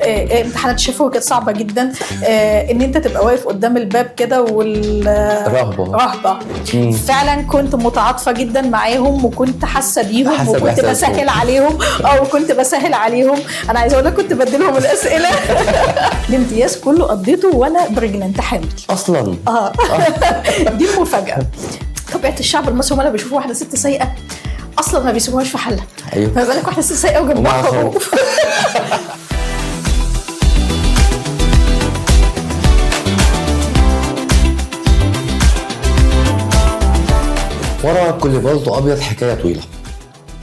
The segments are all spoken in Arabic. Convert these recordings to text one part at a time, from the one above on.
امتحانات الشفوي كانت صعبه جدا. ان انت تبقى واقف قدام الباب كده رهبه. فعلا كنت متعاطفه جدا معاهم وكنت حاسه بيهم وكنت بسهل عليهم وكنت بسهل عليهم. انا عايزه اقول لك كنت بديلهم الاسئله. الامتياز كله قضيته وانا بريجننت حامل اصلا. دي المفاجاه. طبيعه الشعب المصري لما بيشوفوا واحده ست سايقه اصلا ما بيسيبوهاش في حالها. ايوه. ما بالك واحده ست سايقه وجنبها خروف. ورا كل بلطو ابيض حكايه طويله،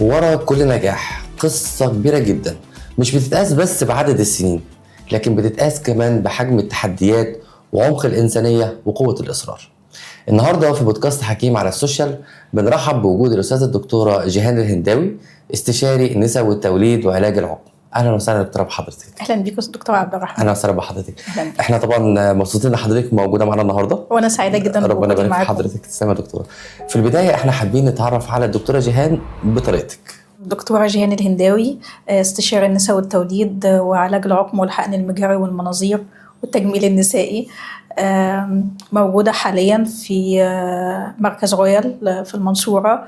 ورا كل نجاح قصه كبيره جدا مش بتتقاس بس بعدد السنين، لكن بتتقاس كمان بحجم التحديات وعمق الانسانيه وقوه الاصرار. النهارده في بودكاست حكيم على السوشيال بنرحب بوجود الاستاذه الدكتوره جيهان الهنداوي، استشاري النساء والتوليد وعلاج العقم. اهلا وسهلا دكتوره بحضرتك. اهلا بيك دكتور عبد الرحمن. اهلا وسهلا بحضرتك. احنا طبعا مبسوطين ان حضرتك موجوده معانا النهارده، وانا سعيده جدا ربنا يبارك في حضرتك. تسلم يا دكتوره. في البدايه احنا حابين نتعرف على الدكتوره جيهان بطريقتك. الدكتوره جيهان الهنداوي، استشاري النساء والتوليد وعلاج العقم والحقن المجهري والمناظير والتجميل النسائي. موجودة حاليا في مركز رويال في المنصورة.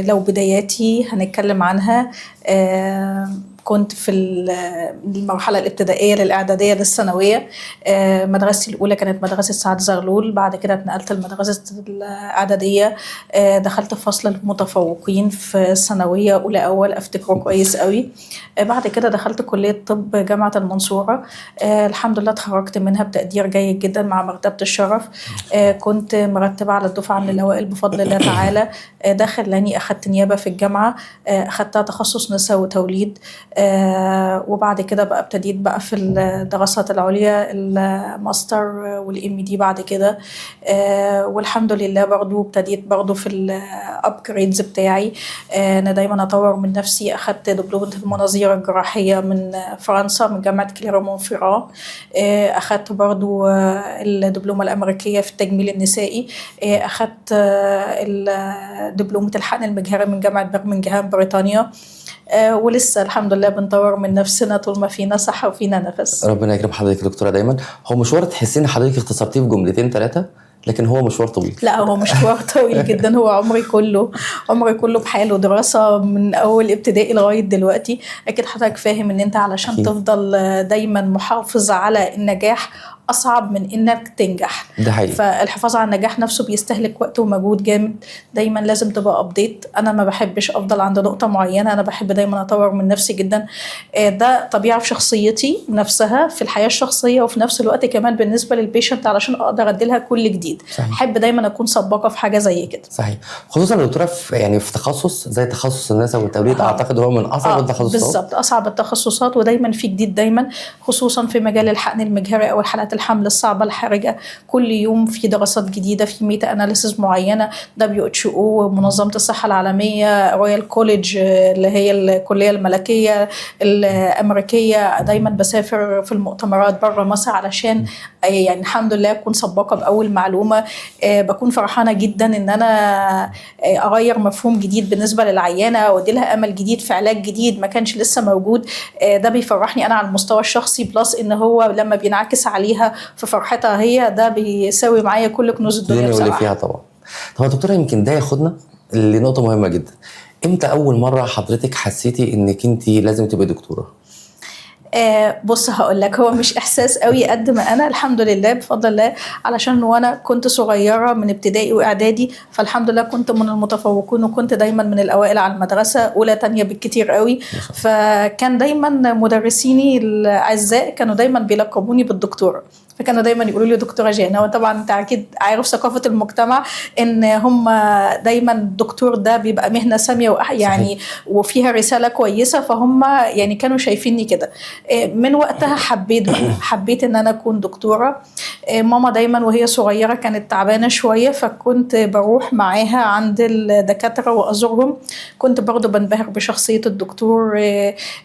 لو بداياتي هنتكلم عنها، كنت في المرحلة الابتدائية للإعدادية للثانوية. مدرستي الأولى كانت مدرسة سعد زغلول، بعد كده اتنقلت لمدرسة الإعدادية. دخلت فصل المتفوقين في الثانوية أولى أول، أفتكره كويس قوي. بعد كده دخلت كلية طب جامعة المنصورة. الحمد لله اتخرجت منها بتقدير جيد جدا مع مرتبة الشرف. كنت مرتبة على الدفعة من الأوائل بفضل الله تعالى. ده خلاني أخدت نيابة في الجامعة، أخدتها تخصص نساء وتوليد. وبعد كده بقى ابتديت بقى في الدراسات العليا الماستر والMD بعد كده. والحمد لله برضو ابتديت برضو في الابجريدز بتاعي. انا دايما اطور من نفسي. اخدت دبلومة المناظير الجراحية من فرنسا من جامعة كليرمون-فيران. اخدت برضو الدبلومة الامريكية في التجميل النسائي. اخدت دبلومة الحقن المجهري من جامعة برمنجهام بريطانيا. ولسه الحمد لله بنطور من نفسنا طول ما فينا صحة وفينا نفس. ربنا يكرم حضرتك يا دكتورة. دايما هو مشوار تحسين ان حضرتك اختصرتيه في جملتين 3، لكن هو مشوار طويل. لا هو مشوار طويل جدا. هو عمري كله بحاله، دراسة من أول ابتدائي لغاية دلوقتي. أكيد حضرتك فاهم إن أنت علشان تفضل دايما محافظ على النجاح أصعب من إنك تنجح. ده حقيقي. فالحفاظ على النجاح نفسه بيستهلك وقت ومجهود جامد. دايما لازم تبقى أبديت. أنا ما بحبش أفضل عند نقطة معينة، أنا بحب دايما أطور من نفسي جدا. ده طبيعة في شخصيتي نفسها في الحياة الشخصية، وفي نفس الوقت كمان بالنسبة للبيشنت علشان أقدر أديلها كل جديد. أحب دايما أكون سباقة في حاجة زي كده. صحيح. خصوصا الدكتورة في تخصص زي تخصص النساء والتوليد. أعتقد هو من أصعب التخصصات. بالضبط، أصعب التخصصات، ودايما في جديد دايما، خصوصا في مجال الحقن المجهري أو حالات الحمل الصعبة الحرجة. كل يوم في دراسات جديدة، في ميتا أناليسيز معينة، WHO، منظمة الصحة العالمية، رويال كوليدج اللي هي الكلية الملكية الأمريكية. دايما بسافر في المؤتمرات برا مصر علشان يعني الحمد لله أكون سباقة بأول معلومة. بكون فرحانة جدا إن أنا أغير مفهوم جديد بالنسبة للعيانة وأدي لها أمل جديد في علاج جديد ما كانش لسه موجود. ده بيفرحني أنا على المستوى الشخصي، بلس إن هو لما بينعكس عليها في فرحتها هي، ده بيساوي معايا كل كنوز الدنيا بصراحة. اللي فيها طبعا. طب دكتورة، يمكن ده ياخدنا لنقطة مهمة جدا. امتى أول مرة حضرتك حسيتي إنك أنت لازم تبقي دكتورة؟ بص هقول لك، هو مش احساس قوي قد ما انا الحمد لله بفضل الله، علشان وانا كنت صغيره من ابتدائي واعدادي، فالحمد لله كنت من المتفوقين وكنت دايما من الاوائل على المدرسه، اولى تانية بالكتير قوي. فكان دايما مدرسيني الاعزاء كانوا دايما بيلقبوني بالدكتوره، فكانوا دايما يقولوا لي دكتوره جيهان. وطبعا انت اكيد عارف ثقافه المجتمع ان هم دايما الدكتور ده بيبقى مهنه ساميه يعني وفيها رساله كويسه، فهم يعني كانوا شايفيني كده. من وقتها حبيت ان انا اكون دكتوره. ماما دايما وهي صغيره كانت تعبانه شويه، فكنت بروح معاها عند الدكاتره وازورهم. كنت برضو بنبهر بشخصيه الدكتور،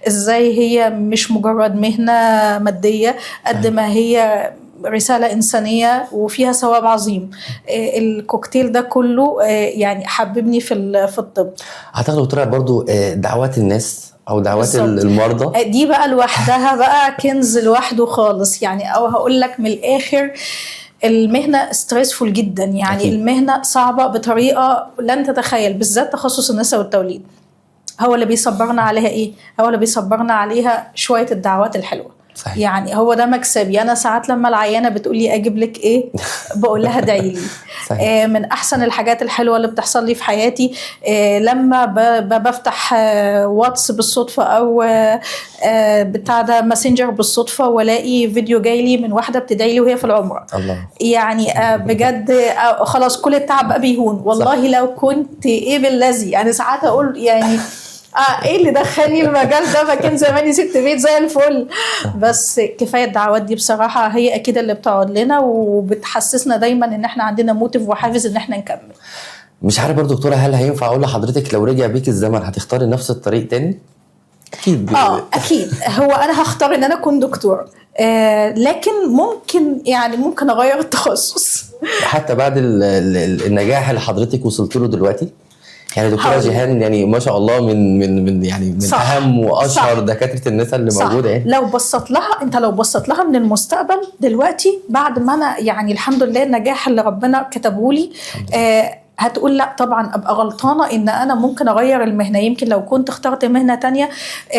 ازاي هي مش مجرد مهنه ماديه قد ما هي رسالة إنسانية وفيها ثواب عظيم. الكوكتيل ده كله يعني حببني في الطب. أعتقد دكتورة برضو دعوات الناس او دعوات بالظبط. المرضى دي بقى لوحدها بقى كنز لوحده خالص يعني. او هقول لك من الاخر، المهنة ستريسفول جدا يعني أكيد. المهنة صعبة بطريقة لن تتخيل، بالذات تخصص النساء والتوليد. هو اللي بيصبرنا عليها ايه؟ هو اللي بيصبرنا عليها شوية الدعوات الحلوة. صحيح. يعني هو ده مكسبي. انا ساعات لما العيانه بتقول لي اجيب لك ايه، بقول لها ادعي لي. من احسن الحاجات الحلوه اللي بتحصل لي في حياتي لما بفتح واتس بالصدفه او بتاع ده ماسنجر بالصدفه، والاقي فيديو جاي لي من واحده بتدعي لي وهي في العمره. الله. يعني بجد خلاص كل التعب بقى بيهون والله. صح. لو كنت ايه بالذي يعني ساعات اقول يعني ايه اللي دخلني المجال ده، ما كان زماني ست بيت زي الفل. بس كفايه الدعوات دي بصراحه، هي اكيد اللي بتقعد لنا وبتحسسنا دايما ان احنا عندنا موتيف وحافز ان احنا نكمل. مش عارف برضو دكتوره، هل هينفع اقول لحضرتك لو رجع بيك الزمن هتختاري نفس الطريق تاني؟ اكيد. اكيد. هو انا هختار ان انا اكون دكتور، لكن ممكن اغير التخصص حتى بعد النجاح اللي حضرتك وصلت له دلوقتي. يعني دكتوره جيهان يعني ما شاء الله من يعني من صح. اهم واشهر صح. دكاتره النساء اللي صح. موجوده يعني. لو بصت لها من المستقبل دلوقتي بعد ما انا يعني الحمد لله النجاح اللي ربنا كتبه لي، هتقول لا طبعا ابقى غلطانه ان انا ممكن اغير المهنه. يمكن لو كنت اخترت مهنه تانية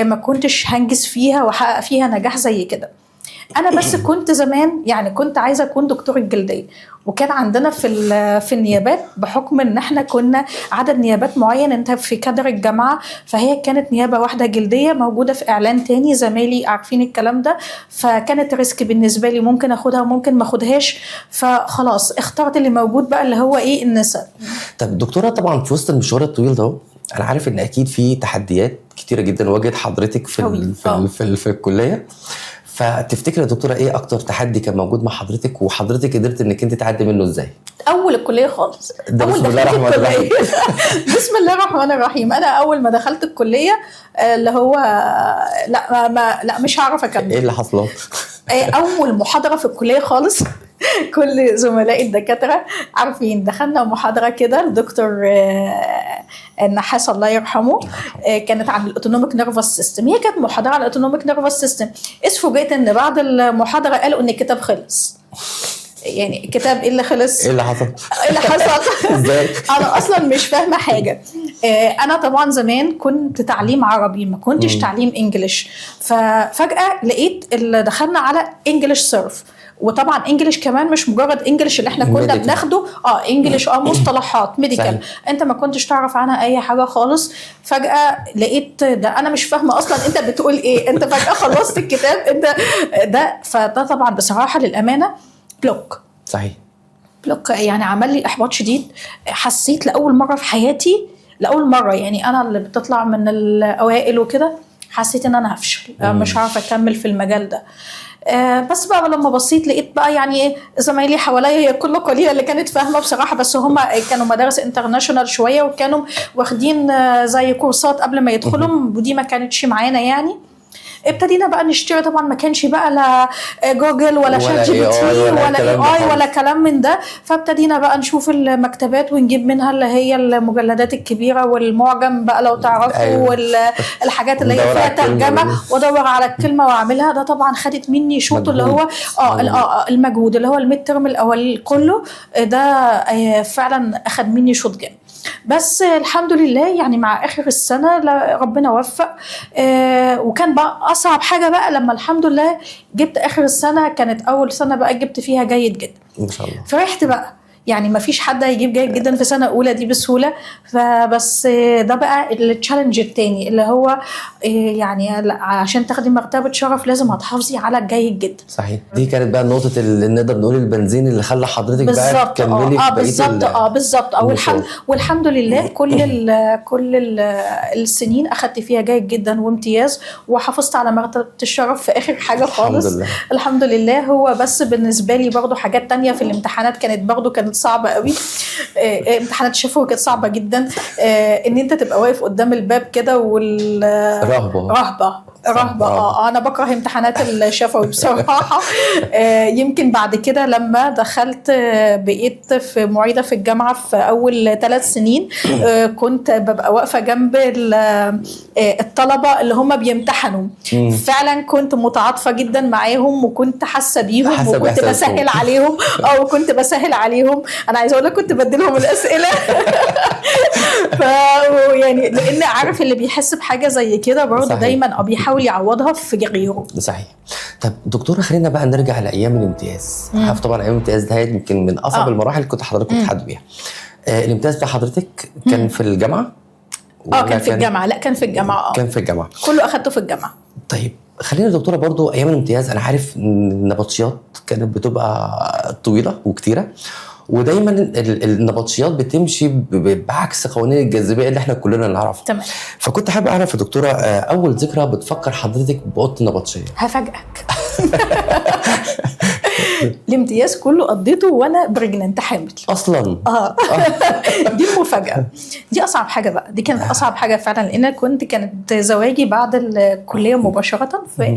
ما كنتش هنجز فيها واحقق فيها نجاح زي كده. انا بس كنت زمان يعني كنت عايزه اكون دكتور الجلديه، وكان عندنا في النيابات بحكم ان احنا كنا عدد نيابات معين انت في كادر الجامعه، فهي كانت نيابه واحده جلديه موجوده في اعلان تاني، زمايلي عارفين الكلام ده، فكانت ريسك بالنسبه لي، ممكن اخدها وممكن ما اخدهاش، فخلاص اخترت اللي موجود بقى اللي هو ايه النساء. طب دكتوره، طبعا في وسط المشوار الطويل ده انا عارف ان اكيد في تحديات كتيره جدا واجهت حضرتك في الكليه، فتفتكر يا دكتوره ايه اكتر تحدي كان موجود مع حضرتك وحضرتك قدرت انك انت تعدي منه ازاي؟ اول الكليه خالص، بسم الله الرحمن الرحيم. بسم الله الرحمن الرحيم. انا اول ما دخلت الكليه اللي هو لا مش هعرف اكمل. ايه اللي حصل؟ اول محاضره في الكليه خالص كل زملائي الدكاتره عارفين، دخلنا محاضره كده الدكتور النحاس الله يرحمه، كانت عن الاوتونوميك نيرفس سيستم. هي كانت محاضره عن الاوتونوميك نيرفس سيستم. اتفوجئت ان بعد المحاضره قالوا ان الكتاب خلص. يعني الكتاب ايه اللي خلص؟ ايه اللي حصل؟ ايه اللي حصل؟ ازاي؟ انا اصلا مش فاهمه حاجه. انا طبعا زمان كنت تعليم عربي، ما كنتش تعليم انجليش، ففجاه لقيت اللي دخلنا على انجليش سيرف، وطبعا انجليش كمان مش مجرد انجليش اللي احنا كنا بناخده انجليش مصطلحات ميديكال، انت ما كنتش تعرف عنها اي حاجه خالص. فجاه لقيت ده انا مش فاهمه اصلا انت بتقول ايه، انت فجاه خلصت الكتاب انت ده. فده طبعا بصراحه للامانه بلوك. صحيح. بلوك يعني عمل لي احباط شديد. حسيت لاول مره في حياتي، لاول مره يعني انا اللي بتطلع من الاوائل وكده، حسيت ان انا هفشل، مش عارفه اكمل في المجال ده. بس بقى لما بصيت لقيت بقى يعني ايه زمايلي حواليا هي كل قليله اللي كانت فاهمه بصراحه، بس هم كانوا مدارس انترناشونال شويه وكانوا واخدين زي كورسات قبل ما يدخلوا، ودي ما كانتش معانا يعني. ابتدينا بقى نشتري، طبعا ما كانش بقى لا جوجل ولا شات جي بي تي ولا اي ولا كلام من ده، فابتدينا بقى نشوف المكتبات ونجيب منها اللي هي المجلدات الكبيره والمعجم بقى لو تعرفوا والحاجات اللي هي فيها ترجمه، وادور على الكلمه واعملها. ده طبعا خدت مني شوط اللي هو المجهود اللي هو الميد ترم الاول كله ده فعلا اخد مني شوط جامد. بس الحمد لله يعني مع اخر السنه ربنا وفق. وكان بقى اصعب حاجه بقى لما الحمد لله جبت اخر السنه، كانت اول سنه بقى جبت فيها جيد جدا ما شاء الله. فرحت بقى، يعني ما فيش حد هيجيب جيد جدا في سنه اولى دي بسهوله. فبس ده بقى التشالنج التاني اللي هو يعني عشان تاخدي مرتبه شرف لازم هتحافظي على الجيد جدا. صحيح. دي كانت بقى النقطه اللي نقدر نقول البنزين اللي خلى حضرتك بقى تكملي في بقيه بالظبط. والحمد لله كل السنين اخدت فيها جيد جدا وامتياز، وحافظت على مرتبه الشرف في اخر حاجه خالص. الحمد لله. هو بس بالنسبه لي برضو حاجات تانية في الامتحانات كانت صعبه قوي. امتحانات الشفوي كانت صعبه جدا. ان انت تبقى واقف قدام الباب كده رهبه رهبة. انا بكره امتحانات الشفوي بصراحة. يمكن بعد كده لما دخلت بقيت في معيدة في الجامعة في اول 3 سنين، كنت ببقى واقفة جنب الطلبة اللي هم بيمتحنوا. فعلا كنت متعاطفة جدا معاهم، وكنت حاسة بيهم، وكنت بسهل عليهم. وكنت بسهل عليهم. انا عايزة اقول لك كنت بديلهم الاسئلة. يعني لان عارف اللي بيحس بحاجة زي كده برضه دايما بيحاول يعوضها في غيره. صحيح. طب دكتورة، خلينا بقى نرجع لايام الامتياز. عارف طبعا ايام الامتياز ده يمكن من اصعب المراحل اللي كنت حضرتك بتحدد بيها. الامتياز بتاع حضرتك كان في الجامعة؟ كان في الجامعة. لا كان في الجامعة. كان في الجامعة، كله اخدته في الجامعة. طيب خلينا دكتورة برضو ايام الامتياز، انا عارف ان النبطشيات كانت بتبقى طويلة وكتيرة، ودايما النبطشيات بتمشي بعكس قوانين الجاذبيه اللي احنا كلنا نعرفها. تمام. فكنت حابب اعرف يا دكتوره، اول ذكرى بتفكر حضرتك باوضه النبطشيه؟ هفاجئك. الامتياز كله قضيته وانا بريجننت حامل اصلا. دي مفاجاه. دي اصعب حاجه بقى. دي كانت اصعب حاجه فعلا، لان كانت زواجي بعد الكليه مباشره في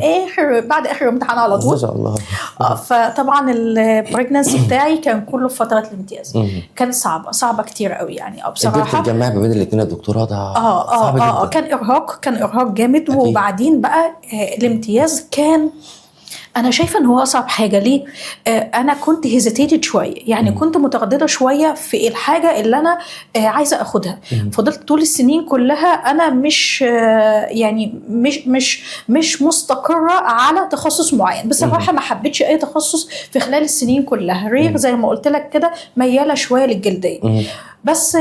بعد اخر امتحان على طول. ما شاء الله. فطبعا البريجننسي بتاعي كان كله في فتره الامتياز. كانت صعبه كتير قوي يعني. بصراحه قدرت تجمع ما بين الاثنين يا دكتوره؟ ده صعب جدا. كان ارهاق جامد. وبعدين بقى الامتياز كان، أنا شايفة إن هو أصعب حاجة. ليه؟ أنا كنت هيزيتيتد شوية، يعني كنت مترددة شوية في الحاجة اللي أنا عايزة أخدها. فضلت طول السنين كلها أنا مش يعني مش مستقرة على تخصص معين. بصراحة ما حبيتش أي تخصص في خلال السنين كلها. رير زي ما قلت لك كده، ميالة شوية للجلدية. بس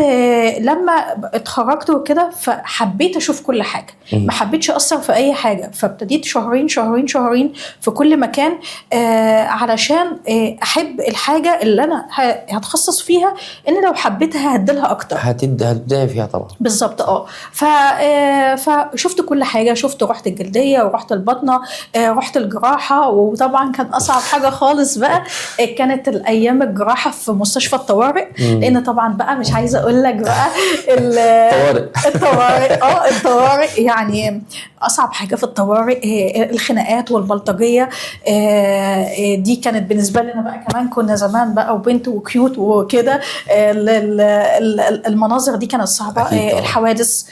لما اتخرجت وكده فحبيت اشوف كل حاجه، ما حبيتش اثر في اي حاجه. فابتديت شهرين في كل مكان علشان احب الحاجه اللي انا هتخصص فيها، ان لو حبيتها هديلها اكتر. هتبدأي فيها طبعا. بالظبط. فشفت كل حاجه. رحت الجلديه، ورحت البطنه، رحت الجراحه. وطبعا كان اصعب حاجه خالص بقى كانت الايام الجراحه في مستشفى الطوارئ. لان طبعا بقى مش عايزه اقول لك بقى الطوارئ يعني اصعب حاجه في الطوارئ الخناقات والبلطجيه. دي كانت بالنسبه لنا بقى، كمان كنا زمان بقى وبنت وكيوت وكده. المناظر دي كانت صعبه. الحوادث،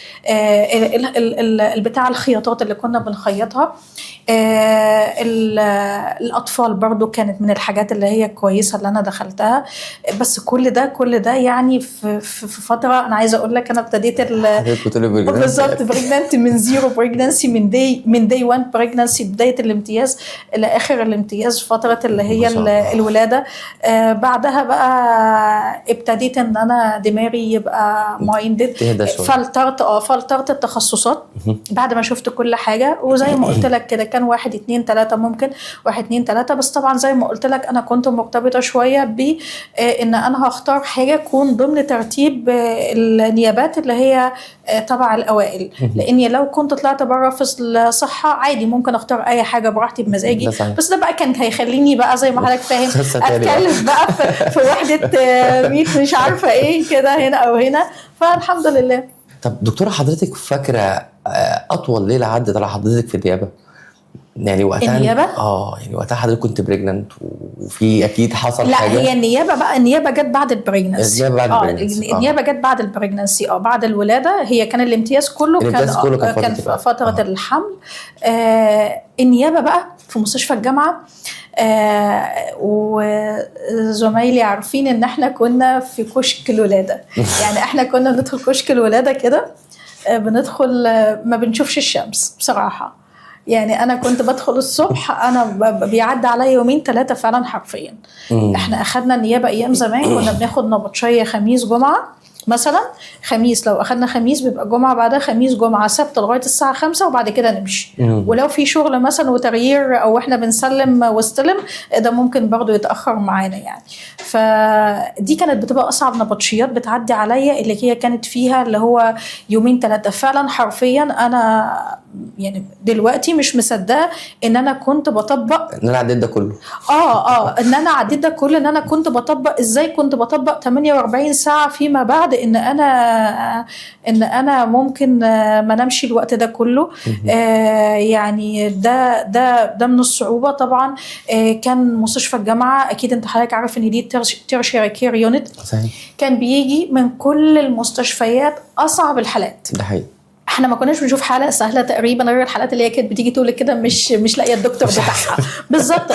البتاع، الخياطات اللي كنا بنخيطها. الأطفال برضو كانت من الحاجات اللي هي كويسة اللي أنا دخلتها. بس كل ده يعني في فترة، أنا عايزة أقول لك أنا ابتديت بالظبط بريجنانسي من زيرو، بريجنانسي من داي 1 بريجنانسي، بداية الامتياز إلى آخر الامتياز، فترة اللي هي الولادة. بعدها بقى ابتديت إن أنا دماغي يبقى مايندد. فلترت التخصصات بعد ما شفت كل حاجة. وزي ما قلت لك كده، كان 1 2 3 ممكن 1 2 3. بس طبعا زي ما قلت لك أنا كنت مرتبطة شوية بإن أنا هختار حاجة تكون ضمن ترتيب النيابات اللي هي تبع الأوائل. لأني لو كنت طلعت بره في الصحة عادي ممكن أختار أي حاجة براحتي بمزاجي. بس ده بقى كان هيخليني بقى زي ما حضرتك فاهم أتكلم بقى في وحدة 100 مش عارفة إيه كده هنا أو هنا. فالحمد لله. طب دكتورة، حضرتك فاكرة أطول ليلة عدت على حضرتك في النيابة؟ يعني وقتها النيابة؟ يعني وقتها حضرتك كنت بريجننت، وفي اكيد حصل لا حاجه. لا، هي النيابه جت بعد البريجننسي. النيابه جت بعد البريجننسي. بعد الولاده. هي كان الامتياز كله كان في فتره الحمل. النيابه بقى في مستشفى الجامعه. وزمايلي عارفين ان احنا كنا في كشك الولاده. يعني احنا كنا ندخل كشك الولاده كده، بندخل ما بنشوفش الشمس بصراحه. يعني انا كنت بدخل الصبح، انا بيعدي عليا 2 3 فعلا حرفيا. احنا اخدنا النيابه ايام زمان كنا بناخد نبطشيه خميس جمعه مثلا. خميس، لو اخدنا خميس بيبقى جمعه بعدها خميس جمعه سبت لغايه الساعه 5 وبعد كده نمشي. ولو في شغل مثلا وتغيير او احنا بنسلم واستلم، ده ممكن برضو يتاخر معانا يعني. فدي كانت بتبقى اصعب نبطشيات بتعدي عليا، اللي هي كانت فيها اللي هو 2 3 فعلا حرفيا. انا يعني دلوقتي مش مصدقه ان انا كنت بطبق ان انا عديت ده كله. ان انا عديت ده كله، ان انا كنت بطبق ازاي، كنت بطبق 48 ساعه فيما بعد ان انا ممكن ما نمشي الوقت ده كله. يعني ده من الصعوبه طبعا. كان مستشفى الجامعه، اكيد انت حضرتك عارف ان دي تيرشيري كير يونت، كان بيجي من كل المستشفيات اصعب الحالات. ده حقيقي. احنا ما كناش بنشوف حاله سهله تقريبا، غير الحالات اللي هي كانت بتيجي تقول كده مش لاقيه الدكتور بتاعها بالظبط.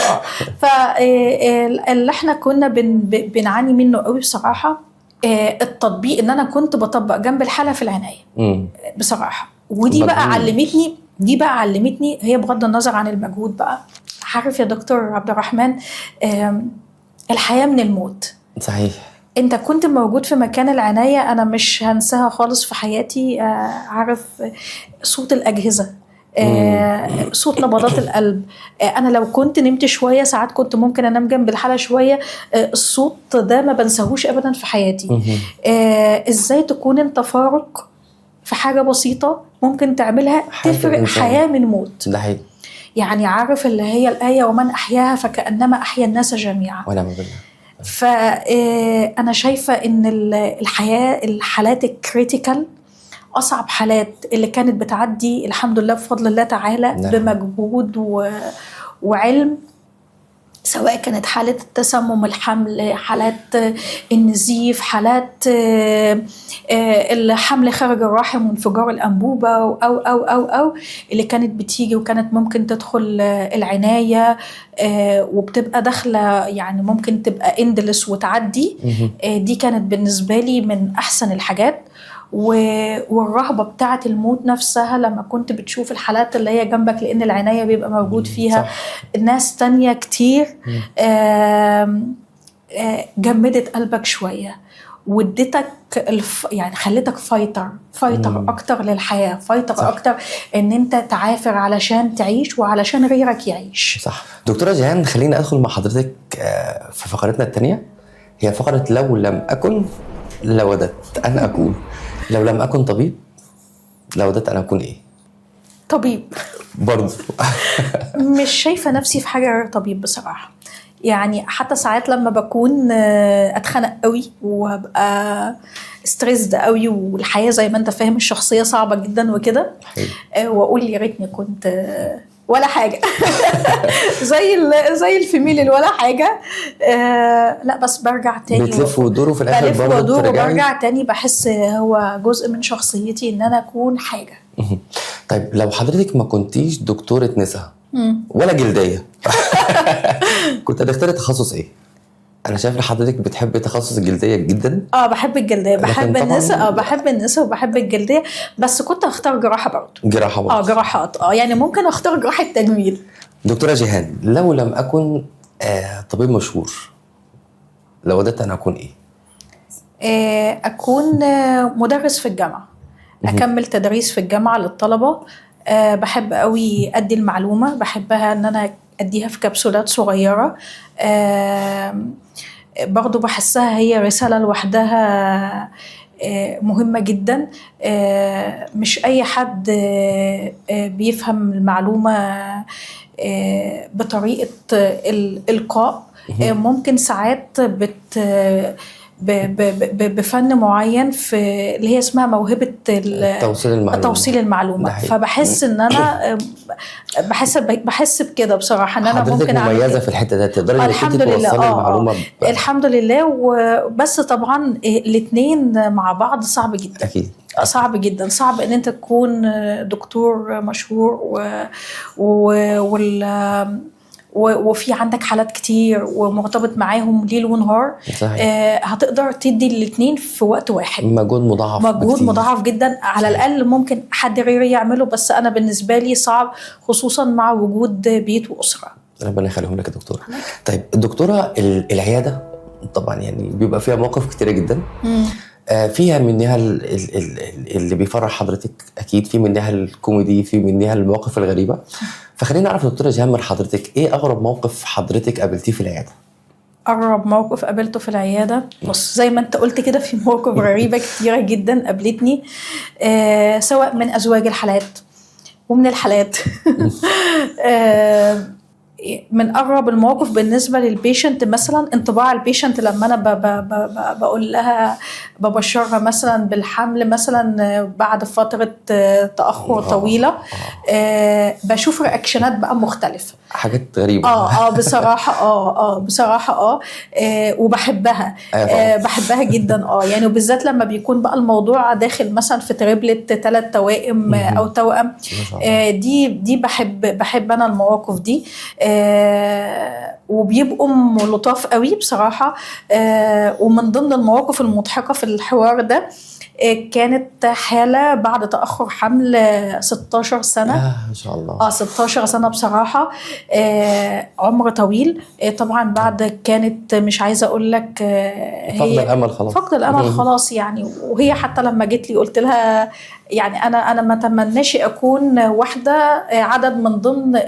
فاللي احنا كنا بنعاني منه قوي بصراحه التطبيق، ان انا كنت بطبق جنب الحاله في العنايه بصراحه. ودي بقى علمتني هي بغض النظر عن المجهود بقى. عارف يا دكتور عبد الرحمن، الحياه من الموت. صحيح. انت كنت موجود في مكان العناية، انا مش هنساها خالص في حياتي. عارف صوت الأجهزة، صوت نبضات القلب. انا لو كنت نمت شوية ساعات كنت ممكن انام جنب الحالة شوية. الصوت ده ما بنساهوش ابدا في حياتي. ازاي تكون انت فارق في حاجة بسيطة ممكن تعملها تفرق حياة من موت. ده حقيقي. يعني عارف اللي هي الآية ومن أحياها فكأنما أحيا الناس جميعا. ونعم بالله. فأنا شايفة إن الحالات الكريتيكال أصعب حالات اللي كانت بتعدي الحمد لله بفضل الله تعالى بمجهود وعلم، سواء كانت حالة التسمم الحمل، حالات النزيف، حالات الحمل خارج الرحم وانفجار الأنبوبة أو اللي كانت بتيجي وكانت ممكن تدخل العناية وبتبقى داخلة، يعني ممكن تبقى اندلس وتعدي. دي كانت بالنسبة لي من أحسن الحاجات. والرهبة بتاعة الموت نفسها لما كنت بتشوف الحالات اللي هي جنبك، لأن العناية بيبقى موجود فيها ناس تانية كتير، جمدت قلبك شوية وادتك يعني خلتك فايتر أكتر للحياة، فايتر أكتر إن أنت تعافر علشان تعيش وعلشان غيرك يعيش. صح. دكتورة جيهان، خليني أدخل مع حضرتك في فقرتنا التانية، هي فقرة لو لم أكن لوددت أن أكون. لو لم أكن طبيب لوددت أن أكون إيه؟ طبيب برضو. مش شايفة نفسي في حاجة غير طبيب بصراحة. يعني حتى ساعات لما بكون أتخنق قوي وابقى ستريسد قوي والحياة زي ما أنت فاهم الشخصية صعبة جدا وكده، وأقول يا ريتني كنت ولا حاجة زي الفيميل ولا حاجة. لا بس برجع تاني بتلف ودور وفي الآخر بلف ودور وبرجع تاني، بحس هو جزء من شخصيتي إن أنا أكون حاجة. طيب لو حضرتك ما كنتيش دكتورة نساء ولا جلدية كنت هتختاري تخصص إيه؟ أنا شايف إن حضرتك بتحبي تخصص الجلدية جدا. بحب الجلدية، بحب النساء، بحب النساء وبحب الجلدية، بس كنت هختار جراحة برضه. جراحة برضه. جراحات يعني ممكن أختار جراحة تجميل. دكتورة جيهان، لو لم أكن طبيب مشهور لوددت أن أكون إيه؟ أكون مدرس في الجامعة، أكمل تدريس في الجامعة للطلبة. بحب قوي أدي المعلومة، بحبها أن أنا أديها في كبسولات صغيرة. برضو بحسها هي رسالة لوحدها مهمة جدا. مش أي حد بيفهم المعلومة بطريقة الإلقاء. ممكن ساعات بفن معين في اللي هي اسمها موهبة توصيل المعلومة. فبحس ان انا بحس بكده بصراحة ان انا ممكن اعمل مميزة في الحتة ده، تقدري الحمد لله. المعلومة الحمد لله. وبس طبعا الاتنين مع بعض صعب جدا. اكيد صعب جدا، صعب ان انت تكون دكتور مشهور وفي عندك حالات كتير ومرتبط معاهم ليل ونهار. هتقدر تدي الاثنين في وقت واحد. مجهود مضاعف جدا. على الأقل ممكن حد غيري يعمله، بس أنا بالنسبة لي صعب، خصوصا مع وجود بيت وأسرة. ربنا يخليهم لك يا دكتورة. طيب الدكتورة، العيادة طبعا يعني بيبقى فيها مواقف كتيرة جدا. فيها منها اللي بيفرح حضرتك اكيد، في منها الكوميدي، في منها المواقف الغريبه. فخلينا نعرف دكتوره جيهان من حضرتك، ايه اغرب موقف حضرتك قابلتيه في العياده؟ اغرب موقف قابلته في العياده، بص زي ما انت قلت كده في مواقف غريبه كتيره جدا قابلتني، سواء من ازواج الحالات، ومن الحالات. من اقرب المواقف بالنسبه للبيشنت مثلا انطباع البيشنت لما انا بقول لها ببشرها مثلا بالحمل مثلا بعد فتره تاخر طويله، بشوف رياكشنات بقى مختلفه، حاجات غريبه. بصراحه بصراحه وبحبها. بحبها جدا يعني، وبالذات لما بيكون بقى الموضوع داخل مثلا في تريبلت 3 توائم او توأم. دي بحب انا المواقف دي. وبيبقوا لطاف قوي بصراحة. ومن ضمن المواقف المضحكة في الحوار ده كانت حالة بعد تأخر حمل 16 سنة. ما شاء الله. 16 سنة بصراحة. عمر طويل. طبعا بعد كانت مش عايزة أقول لك فقد الأمل خلاص. فقد الأمل خلاص يعني. وهي حتى لما جيت لي قلت لها يعني أنا ما تمناش أكون واحدة عدد من ضمن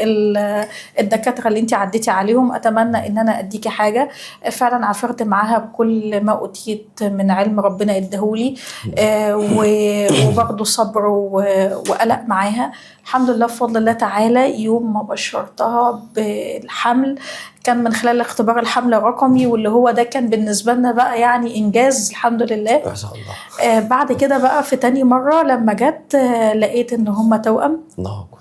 الدكاترة اللي أنت عديتي عليهم، أتمنى إن أنا أديكي حاجة. فعلا عفرت معاها بكل ما أوتيت من علم ربنا إدهولي. وبرضه صبر وقلق معاها. الحمد لله بفضل الله تعالى يوم ما بشرتها بالحمل كان من خلال اختبار الحمل الرقمي، واللي هو ده كان بالنسبة لنا بقى يعني إنجاز الحمد لله. ما شاء الله. بعد كده بقى في تاني مرة لما جت لقيت إن هم توأم. الله أكبر.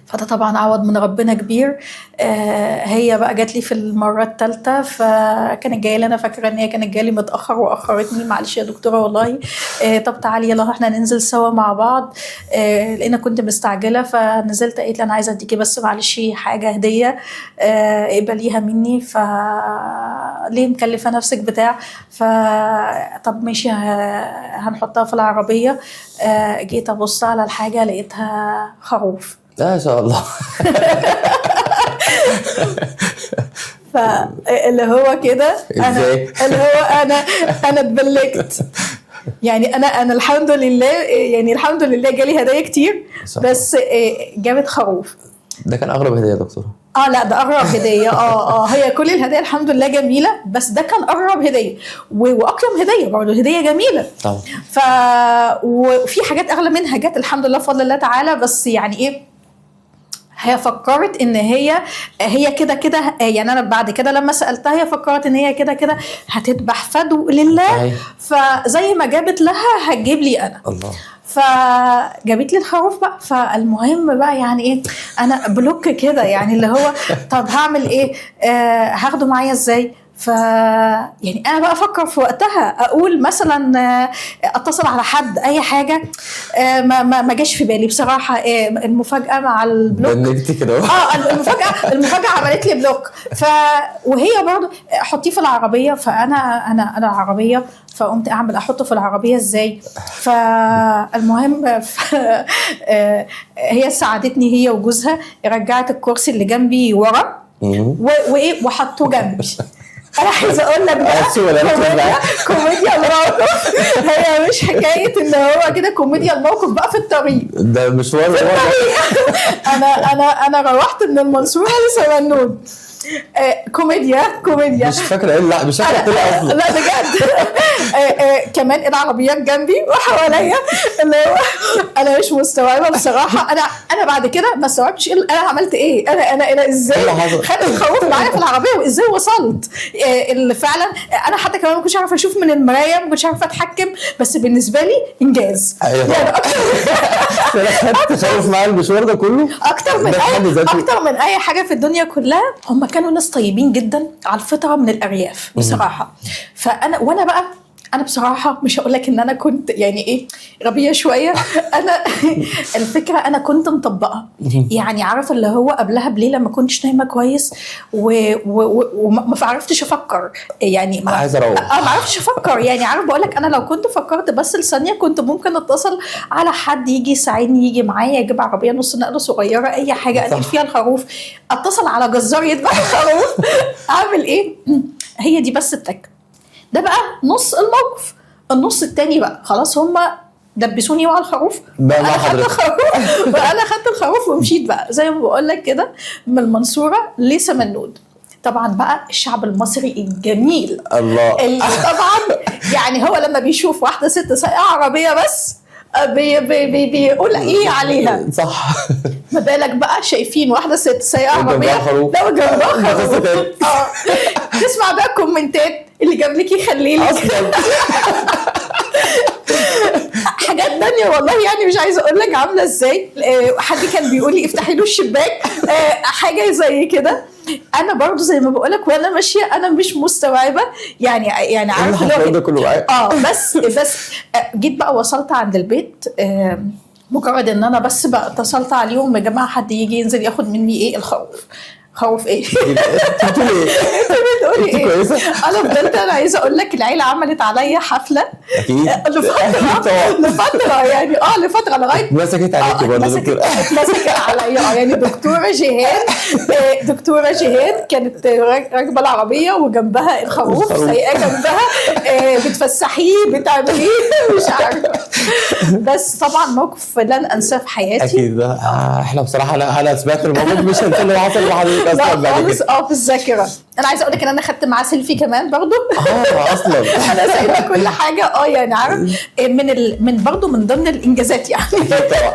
فده طبعا عوض من ربنا كبير. هي بقى جات لي في المرة الثالثة، فكانت جاية لي، أنا فاكرة إن هي كانت جاية لي متأخر وأخرتني، معلش يا دكتورة والله. طب تعالي يلا احنا ننزل سوا مع بعض. لأن كنت مستعجلة، فنزلت قالت لي أنا عايزة أديكي بس معلش حاجة هدية اقبليها مني، ليه مكلفة نفسك بتاع. طب ماشي هنحطها في العربية. جيت أبص على الحاجة لقيتها خروف. ما شاء الله. فاللي هو كده اللي هو انا اتبلكت يعني. انا الحمد لله يعني الحمد لله جالي هدايا كتير، بس جابت خروف. ده كان اغرب هديه يا دكتوره؟ لا ده اغرب هديه. هي كل الهدايا الحمد لله جميله، بس ده كان اغرب هديه واكرم هديه برضه، هديه جميله طبعا. وفي حاجات اغلى منها جت الحمد لله بفضل الله تعالى، بس يعني ايه، هي فكرت ان هي كده يعني. انا بعد كده لما سالتها هي فكرت ان هي كده هتذبح فدو لله، فزي ما جابت لها هتجيب لي انا. الله. فجابت لي الخروف بقى. فالمهم بقى يعني ايه، انا بلوك كده يعني اللي هو طب هعمل ايه، هاخده معايا ازاي. يعني انا بقى افكر في وقتها اقول مثلا اتصل على حد اي حاجه. ما جاش في بالي بصراحه. المفاجاه مع البلوك كده. المفاجاه عملت لي بلوك. وهي برضه حطيه في العربيه. فانا العربيه، فقمت اعمل احطه في العربيه ازاي. فالمهم هي ساعدتني هي وجوزها، رجعت الكرسي اللي جنبي ورا وحطوه جنبي. انا عايزه اقول لك كوميديا الموقف. هي مش حكايه ان هو كده، كوميديا الموقف بقى في الطريق. ده مشوار. انا روحت من المنصوره لسمنود. كوميديا مش فاكره ايه. لا مش فاكره ايه اصلا. لا بجد. كمان العربيات جنبي وحواليا، اللي هو انا مش مستوعبه بصراحه. انا بعد كده ما استوعبتش انا عملت ايه. انا ازاي خدت الخروف معايا في العربيه وازاي وصلت. اللي فعلا انا حتى كمان ما كنتش عارفه اشوف من المرايه، ما كنتش عارفه اتحكم، بس بالنسبه لي انجاز. يعني خدت خروف معايا المشوار ده كله اكتر من اي حاجه في الدنيا كلها. هم كانوا ناس طيبين جدا على الفطره من الارياف بصراحه. وانا بقى انا بصراحه مش هقول لك ان انا كنت يعني ايه غبيه شويه. انا الفكره انا كنت مطبقه يعني، عارف اللي هو قبلها بليله ما كنتش نايمه كويس وما عرفتش افكر يعني. ما عايز اروح. ما عرفتش افكر يعني. عارف بقول لك انا لو كنت فكرت بس لثانيه كنت ممكن اتصل على حد يجي يساعدني، يجي معايا، يجيب عربيه نص نقله صغيره اي حاجه انقل فيها الخروف، اتصل على جزار يذبح الخروف. اعمل ايه؟ هي دي بس التك. ده بقى نص الموقف. النص التاني بقى خلاص هم دبسوني مع الخروف. انا خدت الخروف ومشيت بقى زي ما بقول لك كده من المنصوره لسمنود. طبعا بقى الشعب المصري الجميل الله اللي طبعا يعني هو لما بيشوف واحده ست سايقه عربيه بس بيقول ايه عليها. صح. ما بالك بقى شايفين واحده ست سايقه وجنبها عربيه خروف. لا وجنبها خروف. متوسطات. تسمع بقى الكومنتات اللي جابلك يخليلك اصلا. حاجات تانية والله يعني مش عايزه اقول لك عامله ازاي. حد كان بيقول لي افتحي له الشباك، حاجه زي كده. انا برضو زي ما بقول لك وانا ماشيه انا مش مستوعبه يعني عارف ده كله معايا. بس جيت بقى وصلت عند البيت، مجرد ان انا بس بقى اتصلت عليهم يا جماعه حد يجي ينزل ياخد مني ايه الخروف. خوف ايه؟ بتقولي ايه؟ بتقولي ايه؟ كويسه. انا فضلت انا عايزه اقول لك العيله عملت عليا حفله اكيد لفتره يعني لفتره لغايه مسكت عليكي برضه دكتور. مسكت عليا يعني دكتوره جيهان كانت راكبه العربيه وجنبها الخروف سايقاه جنبها، بتفسحيه بتعمليه مش عارفه. بس طبعا موقف لن انساه في حياتي. اكيد. احنا بصراحه انا سمعت الموقف مش هنسى اللي حصل لحضرتك اصلا بعد خالص. كده. في الذاكره. انا عايزه اقول لك ان انا خدت معاه سيلفي كمان برضو. اصلا انا سايبه كل حاجه يعني عارف من برضو من ضمن الانجازات يعني. طبعا.